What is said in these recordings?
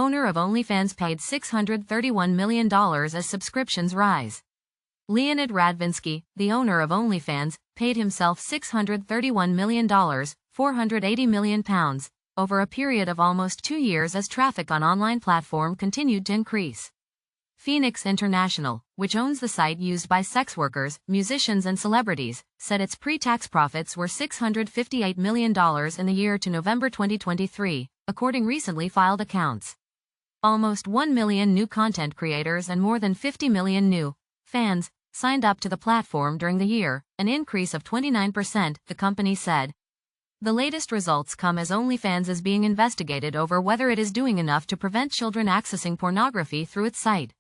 owner of OnlyFans paid $631 million as subscriptions rise. Leonid Radvinsky, the owner of OnlyFans, paid himself $631 million, £480 million, over a period of almost 2 years as traffic on online platform continued to increase. Phoenix International, which owns the site used by sex workers, musicians and celebrities, said its pre-tax profits were $658 million in the year to November 2023, according recently filed accounts. Almost 1 million new content creators and more than 50 million new fans signed up to the platform during the year, an increase of 29%, the company said. The latest results come as OnlyFans is being investigated over whether it is doing enough to prevent children accessing pornography through its site.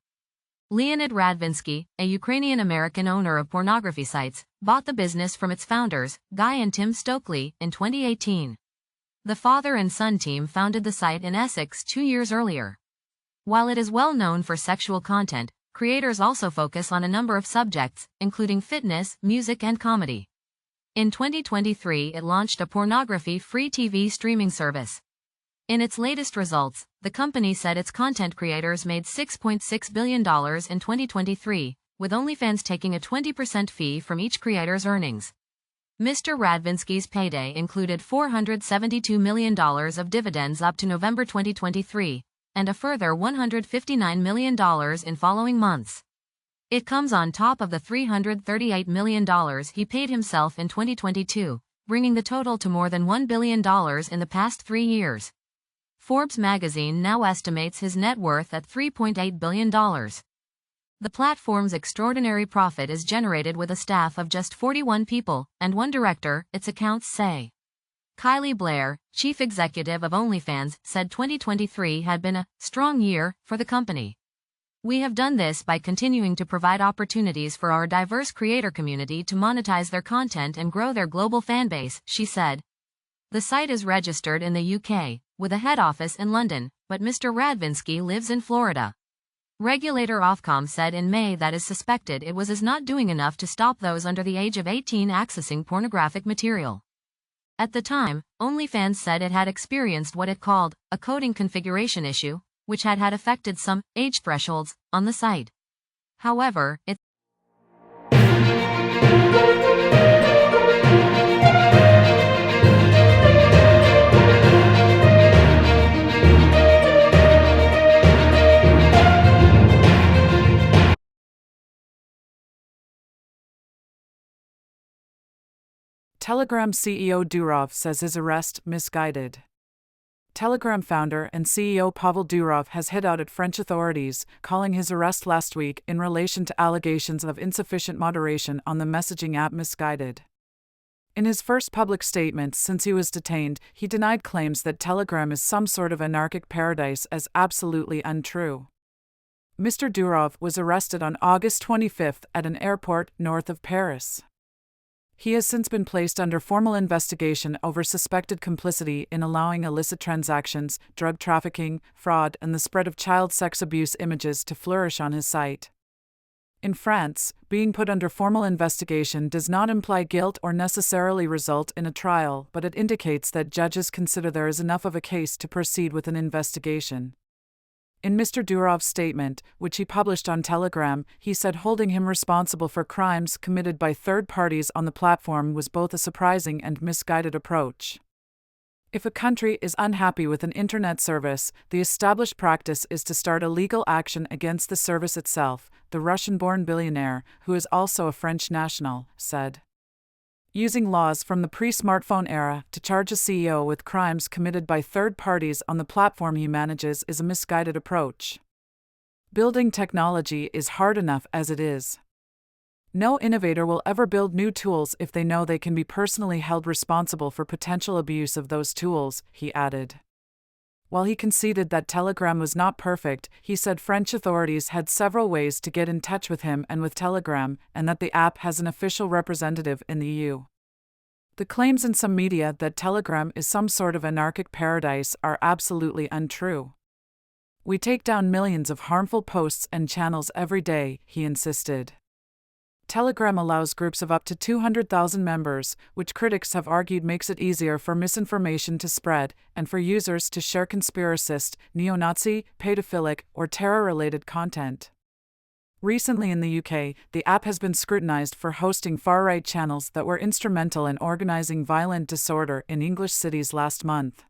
Leonid Radvinsky, a Ukrainian-American owner of pornography sites, bought the business from its founders, Guy and Tim Stokely, in 2018. The father and son team founded the site in Essex 2 years earlier. While it is well known for sexual content, creators also focus on a number of subjects, including fitness, music and comedy. In 2023 it launched a pornography-free TV streaming service. In its latest results, the company said its content creators made $6.6 billion in 2023, with OnlyFans taking a 20% fee from each creator's earnings. Mr. Radvinsky's payday included $472 million of dividends up to November 2023, and a further $159 million in following months. It comes on top of the $338 million he paid himself in 2022, bringing the total to more than $1 billion in the past 3 years. Forbes magazine now estimates his net worth at $3.8 billion. The platform's extraordinary profit is generated with a staff of just 41 people, and 1 director, its accounts say. Kylie Blair, chief executive of OnlyFans, said 2023 had been a strong year for the company. We have done this by continuing to provide opportunities for our diverse creator community to monetize their content and grow their global fanbase, she said. The site is registered in the UK, with a head office in London, but Mr. Radvinsky lives in Florida. Regulator Ofcom said in May that is suspected it was not doing enough to stop those under the age of 18 accessing pornographic material. At the time, OnlyFans said it had experienced what it called a coding configuration issue, which had affected some age thresholds on the site. However, it Telegram CEO Durov says his arrest misguided. Telegram founder and CEO Pavel Durov has hit out at French authorities, calling his arrest last week in relation to allegations of insufficient moderation on the messaging app misguided. In his first public statement since he was detained, he denied claims that Telegram is some sort of anarchic paradise as absolutely untrue. Mr. Durov was arrested on August 25 at an airport north of Paris. He has since been placed under formal investigation over suspected complicity in allowing illicit transactions, drug trafficking, fraud, and the spread of child sex abuse images to flourish on his site. In France, being put under formal investigation does not imply guilt or necessarily result in a trial, but it indicates that judges consider there is enough of a case to proceed with an investigation. In Mr. Durov's statement, which he published on Telegram, he said holding him responsible for crimes committed by third parties on the platform was both a surprising and misguided approach. If a country is unhappy with an internet service, the established practice is to start a legal action against the service itself, the Russian-born billionaire, who is also a French national, said. Using laws from the pre-smartphone era to charge a CEO with crimes committed by third parties on the platform he manages is a misguided approach. Building technology is hard enough as it is. No innovator will ever build new tools if they know they can be personally held responsible for potential abuse of those tools, he added. While he conceded that Telegram was not perfect, he said French authorities had several ways to get in touch with him and with Telegram, and that the app has an official representative in the EU. The claims in some media that Telegram is some sort of anarchic paradise are absolutely untrue. We take down millions of harmful posts and channels every day, he insisted. Telegram allows groups of up to 200,000 members, which critics have argued makes it easier for misinformation to spread and for users to share conspiracist, neo-Nazi, pedophilic, or terror-related content. Recently in the UK, the app has been scrutinized for hosting far-right channels that were instrumental in organizing violent disorder in English cities last month.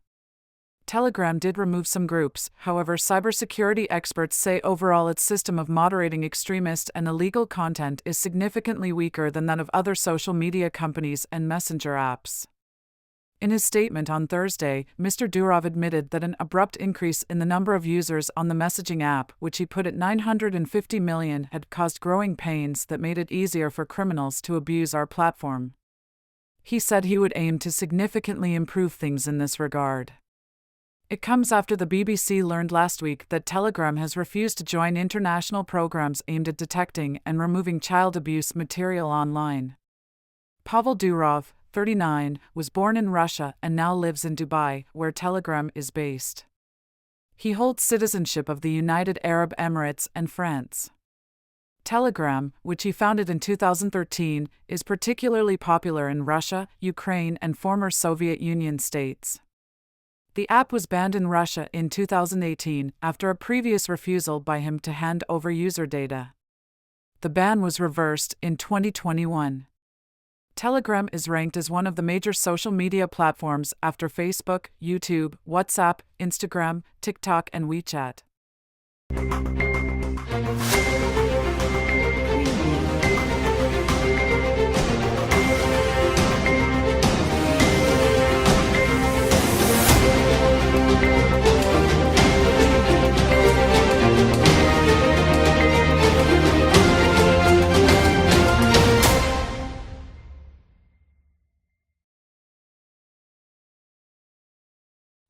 Telegram did remove some groups, however, cybersecurity experts say overall its system of moderating extremist and illegal content is significantly weaker than that of other social media companies and messenger apps. In his statement on Thursday, Mr. Durov admitted that an abrupt increase in the number of users on the messaging app, which he put at 950 million, had caused growing pains that made it easier for criminals to abuse our platform. He said he would aim to significantly improve things in this regard. It comes after the BBC learned last week that Telegram has refused to join international programs aimed at detecting and removing child abuse material online. Pavel Durov, 39, was born in Russia and now lives in Dubai, where Telegram is based. He holds citizenship of the United Arab Emirates and France. Telegram, which he founded in 2013, is particularly popular in Russia, Ukraine, and former Soviet Union states. The app was banned in Russia in 2018 after a previous refusal by him to hand over user data. The ban was reversed in 2021. Telegram is ranked as one of the major social media platforms after Facebook, YouTube, WhatsApp, Instagram, TikTok, and WeChat.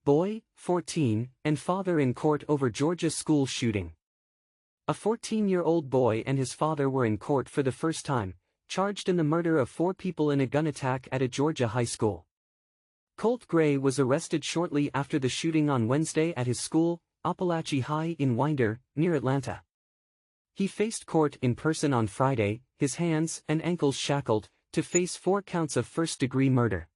Boy, 14, and father in court over Georgia school shooting. A 14-year-old boy and his father were in court for the first time, charged in the murder of 4 people in a gun attack at a Georgia high school. Colt Gray was arrested shortly after the shooting on Wednesday at his school, Appalachia High in Winder, near Atlanta. He faced court in person on Friday, his hands and ankles shackled, to face 4 counts of first-degree murder.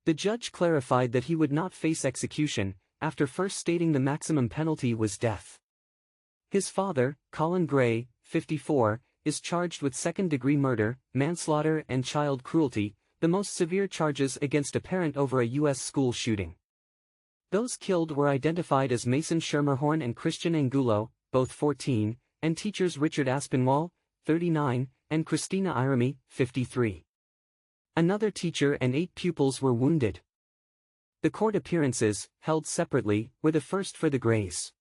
The judge clarified that he would not face execution, after first stating the maximum penalty was death. His father, Colin Gray, 54, is charged with second-degree murder, manslaughter and child cruelty, the most severe charges against a parent over a U.S. school shooting. Those killed were identified as Mason Schermerhorn and Christian Angulo, both 14, and teachers Richard Aspinwall, 39, and Christina Irami, 53. Another teacher and 8 pupils were wounded. The court appearances, held separately, were the first for the Grays.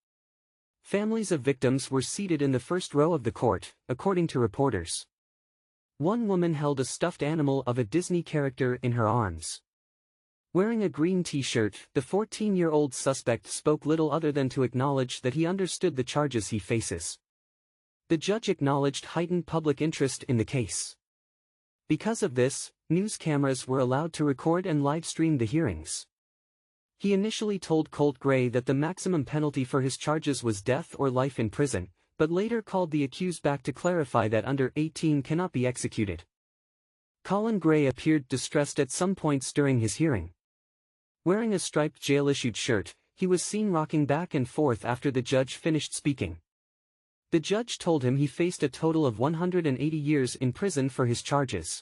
Families of victims were seated in the first row of the court, according to reporters. One woman held a stuffed animal of a Disney character in her arms. Wearing a green t-shirt, the 14-year-old suspect spoke little other than to acknowledge that he understood the charges he faces. The judge acknowledged heightened public interest in the case. Because of this, news cameras were allowed to record and live-stream the hearings. He initially told Colt Gray that the maximum penalty for his charges was death or life in prison, but later called the accused back to clarify that under 18 cannot be executed. Colin Gray appeared distressed at some points during his hearing. Wearing a striped jail-issued shirt, he was seen rocking back and forth after the judge finished speaking. The judge told him he faced a total of 180 years in prison for his charges.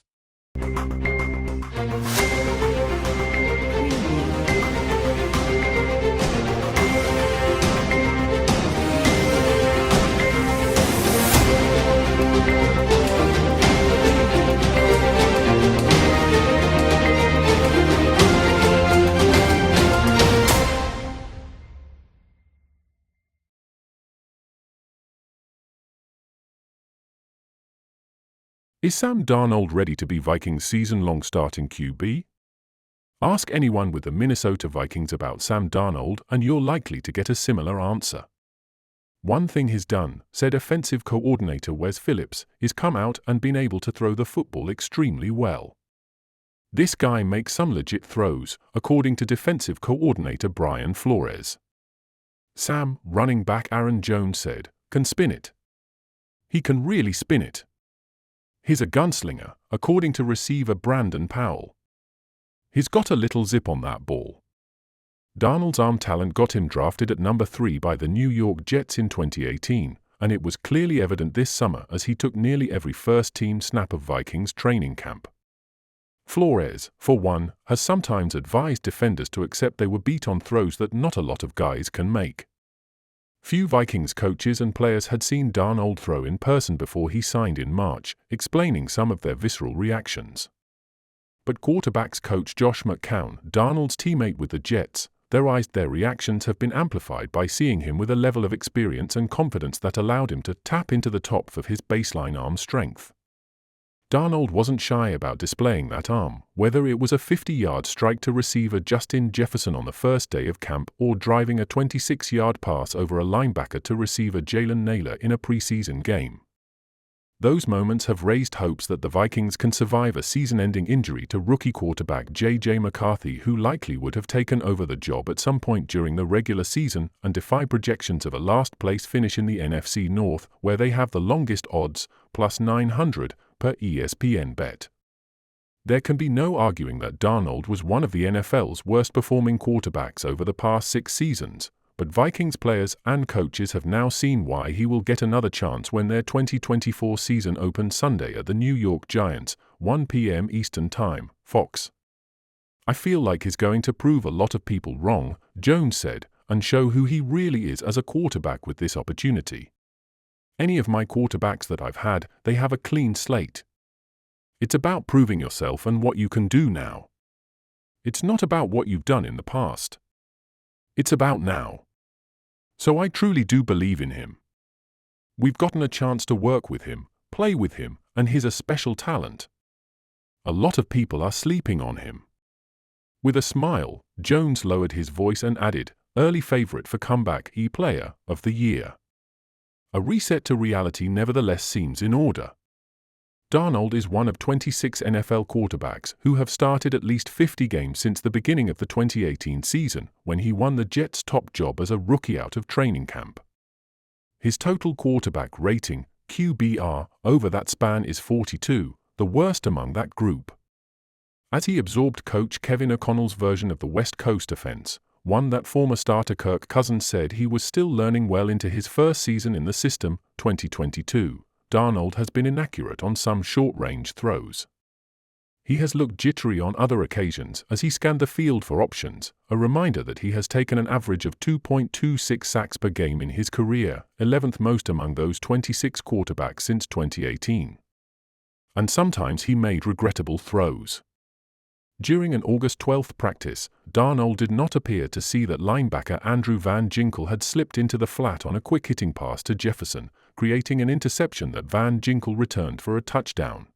Is Sam Darnold ready to be Vikings' season-long starting QB? Ask anyone with the Minnesota Vikings about Sam Darnold and you're likely to get a similar answer. One thing he's done, said offensive coordinator Wes Phillips, is come out and been able to throw the football extremely well. This guy makes some legit throws, according to defensive coordinator Brian Flores. Sam, running back Aaron Jones said, can spin it. He can really spin it. He's a gunslinger, according to receiver Brandon Powell. He's got a little zip on that ball. Darnold's arm talent got him drafted at number 3 by the New York Jets in 2018, and it was clearly evident this summer as he took nearly every first-team snap of Vikings training camp. Flores, for one, has sometimes advised defenders to accept they were beat on throws that not a lot of guys can make. Few Vikings coaches and players had seen Darnold throw in person before he signed in March, explaining some of their visceral reactions. But quarterbacks coach Josh McCown, Darnold's teammate with the Jets, theorized their reactions have been amplified by seeing him with a level of experience and confidence that allowed him to tap into the top of his baseline arm strength. Darnold wasn't shy about displaying that arm, whether it was a 50-yard strike to receiver Justin Jefferson on the first day of camp or driving a 26-yard pass over a linebacker to receiver Jalen Naylor in a preseason game. Those moments have raised hopes that the Vikings can survive a season-ending injury to rookie quarterback J.J. McCarthy, who likely would have taken over the job at some point during the regular season, and defy projections of a last-place finish in the NFC North, where they have the longest odds, plus 900, per ESPN Bet. There can be no arguing that Darnold was one of the NFL's worst-performing quarterbacks over the past 6 seasons, but Vikings players and coaches have now seen why he will get another chance when their 2024 season opens Sunday at the New York Giants, 1 p.m. Eastern Time, Fox. "I feel like he's going to prove a lot of people wrong," Jones said, "and show who he really is as a quarterback with this opportunity. Any of my quarterbacks that I've had, they have a clean slate. It's about proving yourself and what you can do now. It's not about what you've done in the past. It's about now. So I truly do believe in him. We've gotten a chance to work with him, play with him, and he's a special talent. A lot of people are sleeping on him." With a smile, Jones lowered his voice and added, "Early favorite for comeback player of the year." A reset to reality nevertheless seems in order. Darnold is one of 26 NFL quarterbacks who have started at least 50 games since the beginning of the 2018 season, when he won the Jets' top job as a rookie out of training camp. His total quarterback rating, QBR, over that span is 42, the worst among that group. As he absorbed Coach Kevin O'Connell's version of the West Coast offense, one that former starter Kirk Cousins said he was still learning well into his first season in the system, 2022. Darnold has been inaccurate on some short-range throws. He has looked jittery on other occasions as he scanned the field for options, a reminder that he has taken an average of 2.26 sacks per game in his career, 11th most among those 26 quarterbacks since 2018. And sometimes he made regrettable throws. During an August 12 practice, Darnold did not appear to see that linebacker Andrew Van Ginkel had slipped into the flat on a quick-hitting pass to Jefferson, creating an interception that Van Ginkel returned for a touchdown.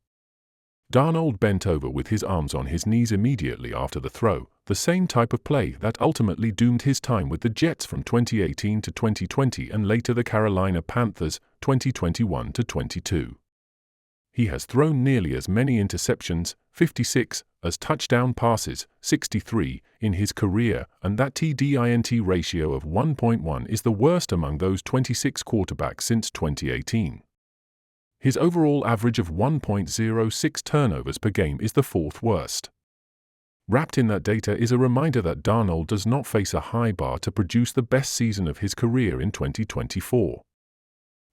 Darnold bent over with his arms on his knees immediately after the throw, the same type of play that ultimately doomed his time with the Jets from 2018 to 2020 and later the Carolina Panthers, 2021 to 22. He has thrown nearly as many interceptions, 56, as touchdown passes, 63, in his career, and that TDINT ratio of 1.1 is the worst among those 26 quarterbacks since 2018. His overall average of 1.06 turnovers per game is the 4th worst. Wrapped in that data is a reminder that Darnold does not face a high bar to produce the best season of his career in 2024.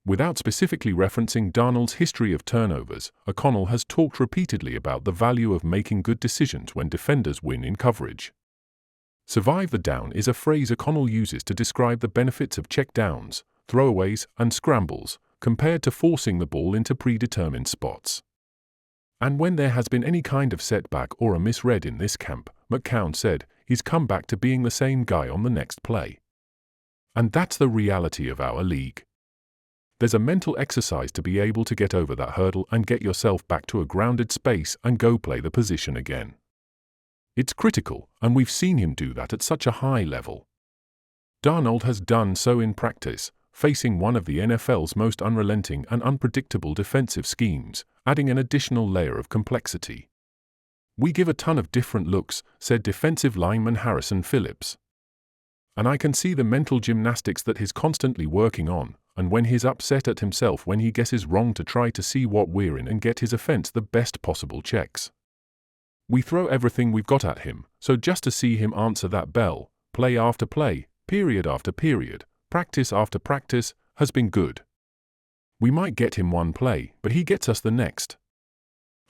Without specifically referencing Darnold's history of turnovers, O'Connell has talked repeatedly about the value of making good decisions when defenders win in coverage. "Survive the down" is a phrase O'Connell uses to describe the benefits of check downs, throwaways, and scrambles, compared to forcing the ball into predetermined spots. And when there has been any kind of setback or a misread in this camp, McCown said, he's come back to being the same guy on the next play. And that's the reality of our league. There's a mental exercise to be able to get over that hurdle and get yourself back to a grounded space and go play the position again. It's critical, and we've seen him do that at such a high level. Darnold has done so in practice, facing one of the NFL's most unrelenting and unpredictable defensive schemes, adding an additional layer of complexity. "We give a ton of different looks," said defensive lineman Harrison Phillips. "And I can see the mental gymnastics that he's constantly working on, and when he's upset at himself when he guesses wrong to try to see what we're in and get his offense the best possible checks. We throw everything we've got at him, so just to see him answer that bell, play after play, period after period, practice after practice, has been good. We might get him one play, but he gets us the next.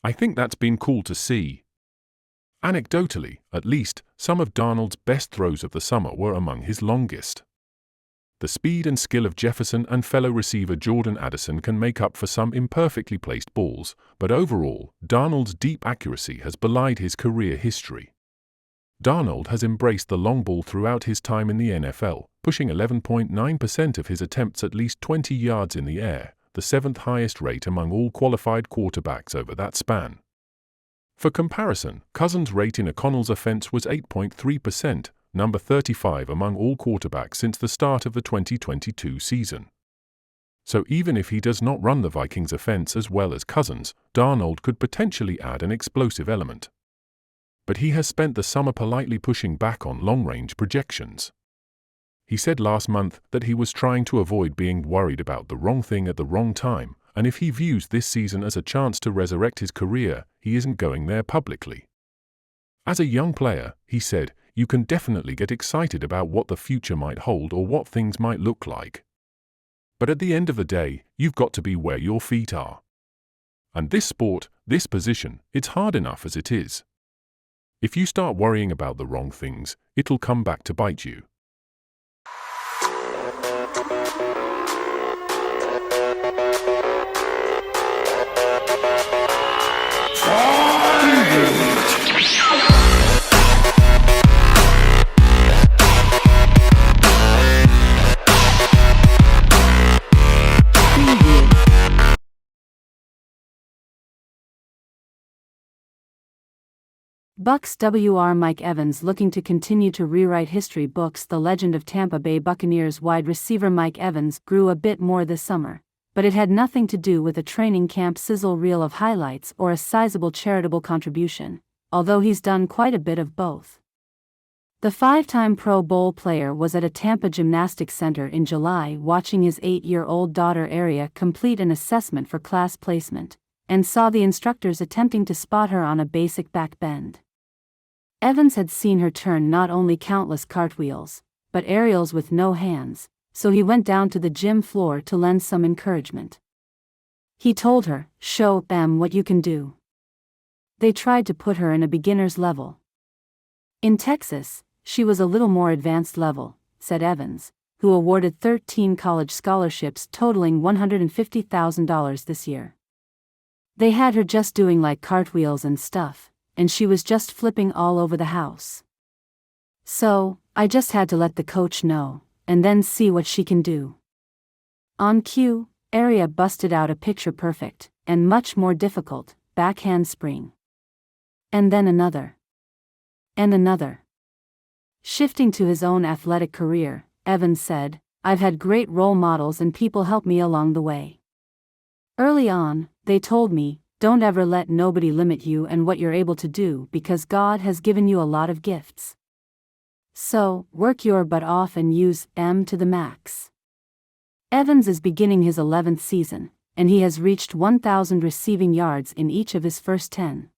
I think that's been cool to see. Anecdotally, at least, some of Darnold's best throws of the summer were among his longest. The speed and skill of Jefferson and fellow receiver Jordan Addison can make up for some imperfectly placed balls, but overall, Darnold's deep accuracy has belied his career history. Darnold has embraced the long ball throughout his time in the NFL, pushing 11.9% of his attempts at least 20 yards in the air, the seventh highest rate among all qualified quarterbacks over that span. For comparison, Cousins' rate in O'Connell's offense was 8.3%, number 35 among all quarterbacks since the start of the 2022 season. So even if he does not run the Vikings' offense as well as Cousins, Darnold could potentially add an explosive element. But he has spent the summer politely pushing back on long-range projections. He said last month that he was trying to avoid being worried about the wrong thing at the wrong time, and if he views this season as a chance to resurrect his career, he isn't going there publicly. As a young player, he said, you can definitely get excited about what the future might hold or what things might look like. But at the end of the day, you've got to be where your feet are. And this sport, this position, it's hard enough as it is. If you start worrying about the wrong things, it'll come back to bite you. Bucs WR Mike Evans looking to continue to rewrite history books. The legend of Tampa Bay Buccaneers wide receiver Mike Evans grew a bit more this summer, but it had nothing to do with a training camp sizzle reel of highlights or a sizable charitable contribution, although he's done quite a bit of both. The five-time Pro Bowl player was at a Tampa gymnastics center in July watching his 8-year-old daughter Aria complete an assessment for class placement, and saw the instructors attempting to spot her on a basic back bend. Evans had seen her turn not only countless cartwheels, but aerials with no hands, so he went down to the gym floor to lend some encouragement. He told her, "Show them what you can do." They tried to put her in a beginner's level. In Texas, she was a little more advanced level, said Evans, who awarded 13 college scholarships totaling $150,000 this year. They had her just doing like cartwheels and stuff, and she was just flipping all over the house. So, I just had to let the coach know, and then see what she can do. On cue, Aria busted out a picture-perfect, and much more difficult, backhand spring. And then another. And another. Shifting to his own athletic career, Evans said, "I've had great role models and people help me along the way. Early on, they told me, don't ever let nobody limit you and what you're able to do because God has given you a lot of gifts. So, work your butt off and use them to the max." Evans is beginning his 11th season, and he has reached 1,000 receiving yards in each of his first 10.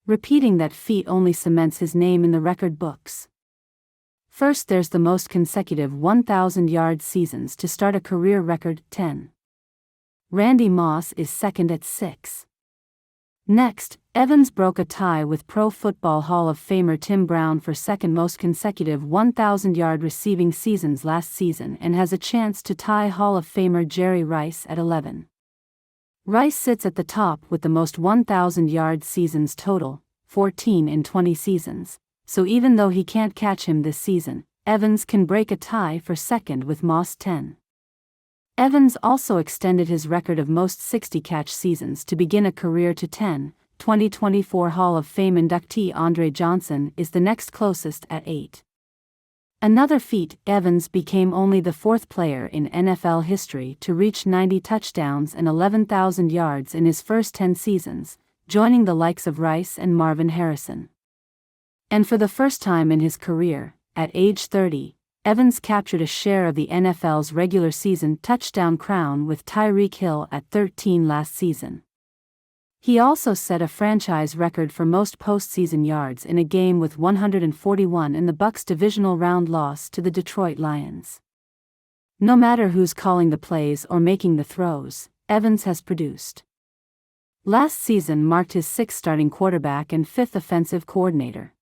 Repeating that feat only cements his name in the record books. First, there's the most consecutive 1,000-yard seasons to start a career record, 10. Randy Moss is second at 6. Next, Evans broke a tie with Pro Football Hall of Famer Tim Brown for second most consecutive 1,000-yard receiving seasons last season and has a chance to tie Hall of Famer Jerry Rice at 11. Rice sits at the top with the most 1,000-yard seasons total, 14 in 20 seasons, so even though he can't catch him this season, Evans can break a tie for second with Moss 10. Evans also extended his record of most 60-catch seasons to begin a career to 10. 2024 Hall of Fame inductee Andre Johnson is the next closest at 8. Another feat, Evans became only the fourth player in NFL history to reach 90 touchdowns and 11,000 yards in his first 10 seasons, joining the likes of Rice and Marvin Harrison. And for the first time in his career, at age 30, Evans captured a share of the NFL's regular season touchdown crown with Tyreek Hill at 13 last season. He also set a franchise record for most postseason yards in a game with 141 in the Bucs' divisional round loss to the Detroit Lions. No matter who's calling the plays or making the throws, Evans has produced. Last season marked his sixth starting quarterback and fifth offensive coordinator.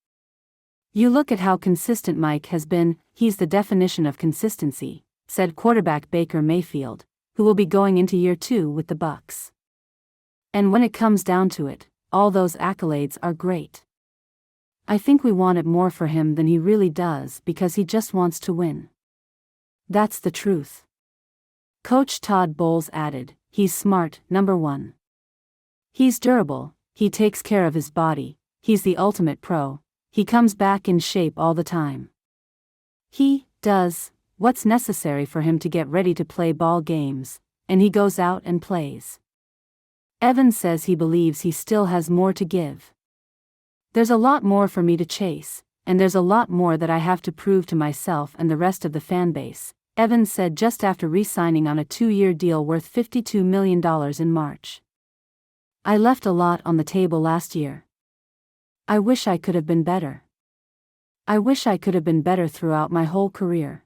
You look at how consistent Mike has been, he's the definition of consistency, said quarterback Baker Mayfield, who will be going into year 2 with the Bucs. And when it comes down to it, all those accolades are great. I think we want it more for him than he really does because he just wants to win. That's the truth. Coach Todd Bowles added, he's smart, number 1. He's durable, he takes care of his body, he's the ultimate pro, he comes back in shape all the time. He does what's necessary for him to get ready to play ball games, and he goes out and plays. Evans says he believes he still has more to give. There's a lot more for me to chase, and there's a lot more that I have to prove to myself and the rest of the fan base, Evans said just after re-signing on a 2-year deal worth $52 million in March. I left a lot on the table last year. I wish I could have been better. I wish I could have been better throughout my whole career.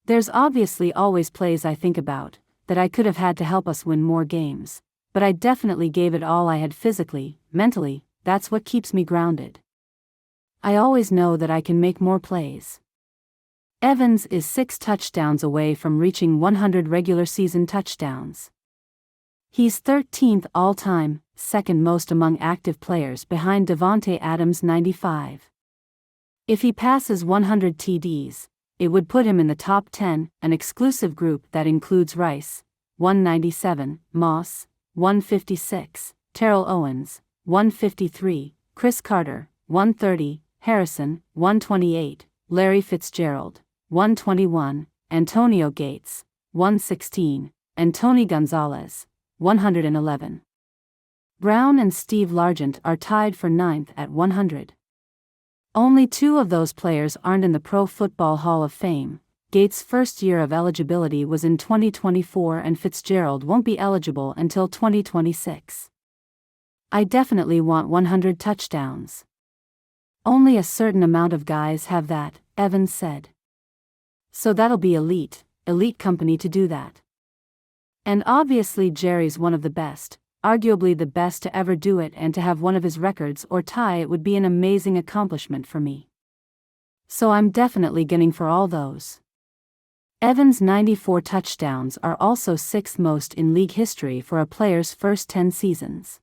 There's obviously always plays I think about, that I could have had to help us win more games, but I definitely gave it all I had physically, mentally, that's what keeps me grounded. I always know that I can make more plays. Evans is 6 touchdowns away from reaching 100 regular season touchdowns. He's 13th all-time, second most among active players behind Davante Adams' 95. If he passes 100 TDs, it would put him in the top 10, an exclusive group that includes Rice, 197, Moss, 156, Terrell Owens, 153, Chris Carter, 130, Harrison, 128, Larry Fitzgerald, 121, Antonio Gates, 116, and Tony Gonzalez, 111. Brown and Steve Largent are tied for 9th at 100. Only 2 of those players aren't in the Pro Football Hall of Fame. Gates' first year of eligibility was in 2024 and Fitzgerald won't be eligible until 2026. I definitely want 100 touchdowns. Only a certain amount of guys have that, Evans said. So that'll be elite company to do that. And obviously Jerry's one of the best, arguably the best to ever do it, and to have one of his records or tie it would be an amazing accomplishment for me. So I'm definitely gunning for all those. Evans' 94 touchdowns are also 6th most in league history for a player's first 10 seasons.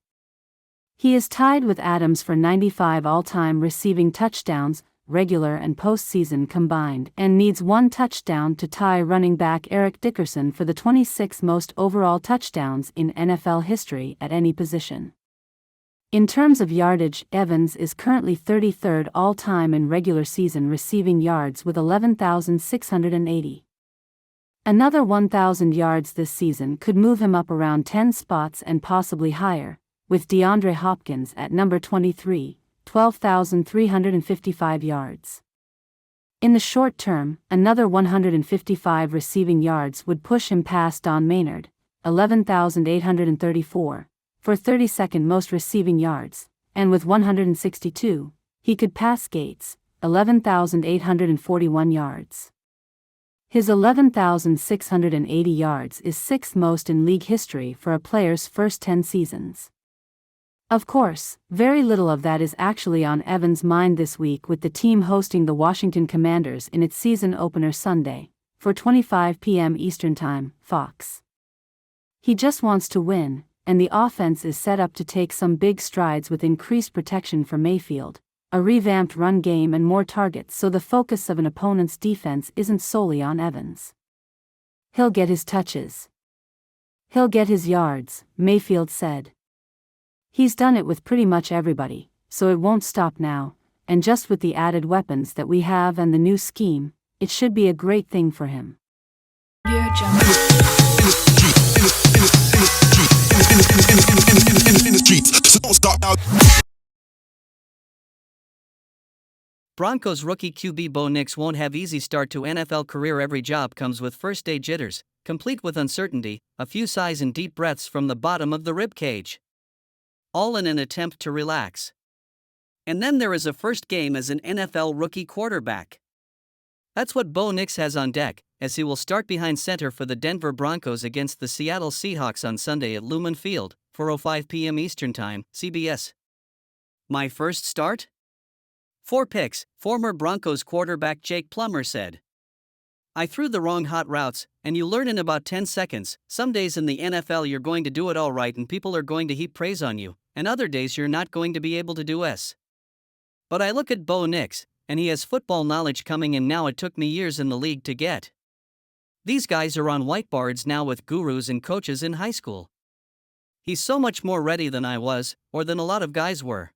He is tied with Adams for 95 all-time receiving touchdowns, regular and postseason combined, and needs 1 touchdown to tie running back Eric Dickerson for the 26th most overall touchdowns in NFL history at any position. In terms of yardage, Evans is currently 33rd all-time in regular season receiving yards with 11,680. Another 1,000 yards this season could move him up around 10 spots and possibly higher, with DeAndre Hopkins at number 23, 12,355 yards. In the short term, another 155 receiving yards would push him past Don Maynard, 11,834, for 32nd most receiving yards, and with 162, he could pass Gates, 11,841 yards. His 11,680 yards is 6th most in league history for a player's first 10 seasons. Of course, very little of that is actually on Evans' mind this week, with the team hosting the Washington Commanders in its season opener Sunday, 4:25 p.m. Eastern Time, Fox. He just wants to win, and the offense is set up to take some big strides with increased protection for Mayfield, a revamped run game and more targets, so the focus of an opponent's defense isn't solely on Evans. He'll get his touches. He'll get his yards, Mayfield said. He's done it with pretty much everybody, so it won't stop now, and just with the added weapons that we have and the new scheme, it should be a great thing for him. Broncos rookie QB Bo Nix won't have easy start to NFL career. Every job comes with first-day jitters, complete with uncertainty, a few sighs and deep breaths from the bottom of the rib cage. All in an attempt to relax. And then there is a first game as an NFL rookie quarterback. That's what Bo Nix has on deck, as he will start behind center for the Denver Broncos against the Seattle Seahawks on Sunday at Lumen Field, 4:05 p.m. Eastern Time, CBS. My first start? 4 picks, former Broncos quarterback Jake Plummer said. I threw the wrong hot routes, and you learn in about 10 seconds. Some days in the NFL you're going to do it all right and people are going to heap praise on you, and other days you're not going to be able to do s. But I look at Bo Nix, and he has football knowledge coming in now. It took me years in the league to get. These guys are on whiteboards now with gurus and coaches in high school. He's so much more ready than I was, or than a lot of guys were.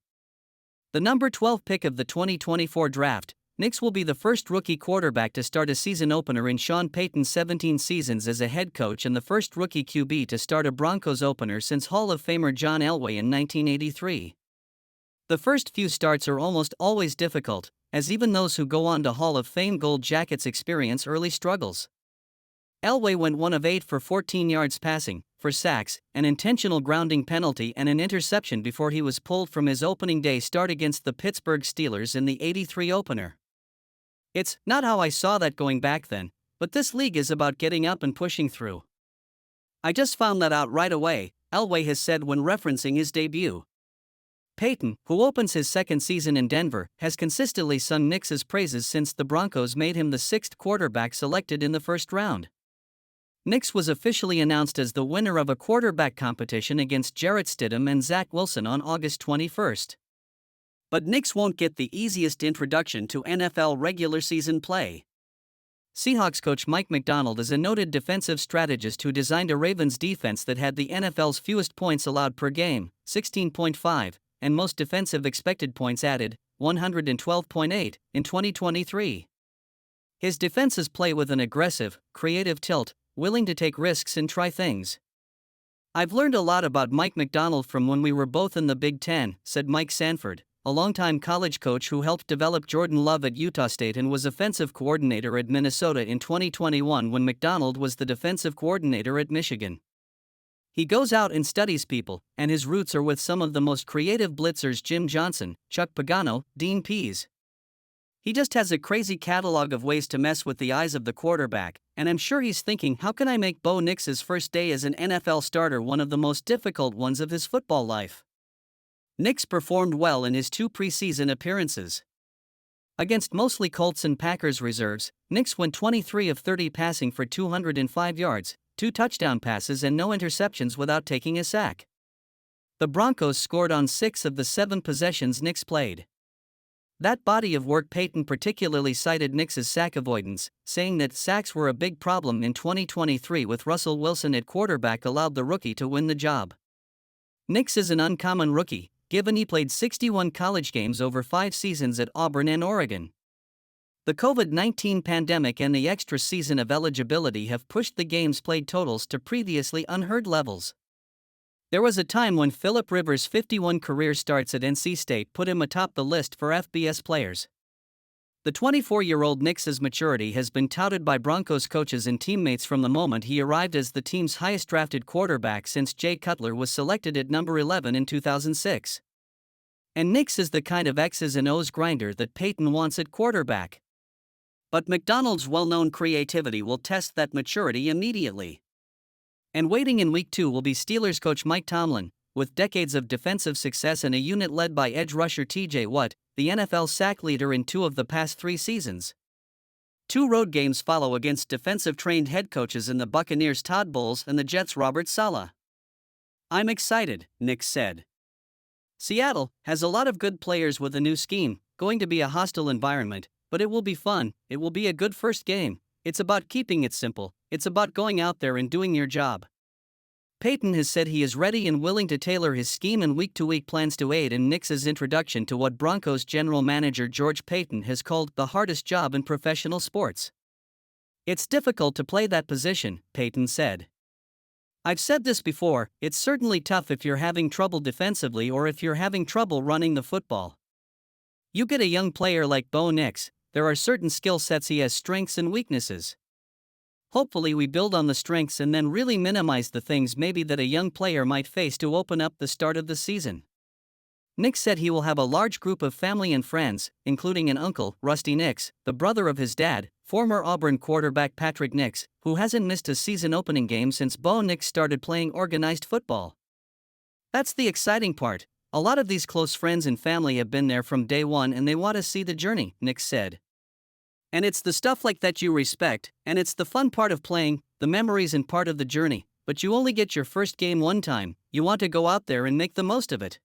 The number 12 pick of the 2024 draft, Nix will be the first rookie quarterback to start a season opener in Sean Payton's 17 seasons as a head coach and the first rookie QB to start a Broncos opener since Hall of Famer John Elway in 1983. The first few starts are almost always difficult, as even those who go on to Hall of Fame Gold Jackets experience early struggles. Elway went 1 of 8 for 14 yards passing, 4 sacks, an intentional grounding penalty and an interception before he was pulled from his opening day start against the Pittsburgh Steelers in the '83 opener. It's not how I saw that going back then, but this league is about getting up and pushing through. I just found that out right away, Elway has said when referencing his debut. Payton, who opens his second season in Denver, has consistently sung Nix's praises since the Broncos made him the 6th quarterback selected in the first round. Nix was officially announced as the winner of a quarterback competition against Jarrett Stidham and Zach Wilson on August 21. But Nix won't get the easiest introduction to NFL regular season play. Seahawks coach Mike Macdonald is a noted defensive strategist who designed a Ravens defense that had the NFL's fewest points allowed per game, 16.5, and most defensive expected points added, 112.8, in 2023. His defenses play with an aggressive, creative tilt, willing to take risks and try things. I've learned a lot about Mike Macdonald from when we were both in the Big Ten, said Mike Sanford, a longtime college coach who helped develop Jordan Love at Utah State and was offensive coordinator at Minnesota in 2021 when Macdonald was the defensive coordinator at Michigan. He goes out and studies people, and his roots are with some of the most creative blitzers: Jim Johnson, Chuck Pagano, Dean Pease. He just has a crazy catalog of ways to mess with the eyes of the quarterback, and I'm sure he's thinking, how can I make Bo Nix's first day as an NFL starter one of the most difficult ones of his football life? Nix performed well in his 2 preseason appearances. Against mostly Colts and Packers reserves, Nix went 23 of 30 passing for 205 yards, 2 touchdown passes and no interceptions without taking a sack. The Broncos scored on 6 of the 7 possessions Nix played. That body of work Payton particularly cited Nix's sack avoidance, saying that sacks were a big problem in 2023 with Russell Wilson at quarterback allowed the rookie to win the job. Nix is an uncommon rookie, given he played 61 college games over 5 seasons at Auburn and Oregon. The COVID-19 pandemic and the extra season of eligibility have pushed the games played totals to previously unheard levels. There was a time when Philip Rivers' 51 career starts at NC State put him atop the list for FBS players. The 24-year-old Nix's maturity has been touted by Broncos coaches and teammates from the moment he arrived as the team's highest-drafted quarterback since Jay Cutler was selected at number 11 in 2006. And Nix is the kind of X's and O's grinder that Payton wants at quarterback. But Macdonald's well-known creativity will test that maturity immediately. And waiting in Week 2 will be Steelers coach Mike Tomlin, with decades of defensive success and a unit led by edge rusher T.J. Watt, the NFL sack leader in 2 of the past 3 seasons. 2 road games follow against defensive-trained head coaches in the Buccaneers' Todd Bowles and the Jets' Robert Saleh. I'm excited, Nix said. Seattle has a lot of good players with a new scheme, going to be a hostile environment, but it will be fun. It will be a good first game. It's about keeping it simple. It's about going out there and doing your job. Payton has said he is ready and willing to tailor his scheme and week-to-week plans to aid in Nix's introduction to what Broncos general manager George Paton has called the hardest job in professional sports. It's difficult to play that position, Payton said. I've said this before, it's certainly tough if you're having trouble defensively or if you're having trouble running the football. You get a young player like Bo Nix, there are certain skill sets he has strengths and weaknesses. Hopefully we build on the strengths and then really minimize the things maybe that a young player might face to open up the start of the season. Nix said he will have a large group of family and friends, including an uncle, Rusty Nix, the brother of his dad, former Auburn quarterback Patrick Nix, who hasn't missed a season opening game since Bo Nix started playing organized football. That's the exciting part. A lot of these close friends and family have been there from day one and they want to see the journey, Nix said. And it's the stuff like that you respect, and it's the fun part of playing, the memories and part of the journey, but you only get your first game one time, you want to go out there and make the most of it.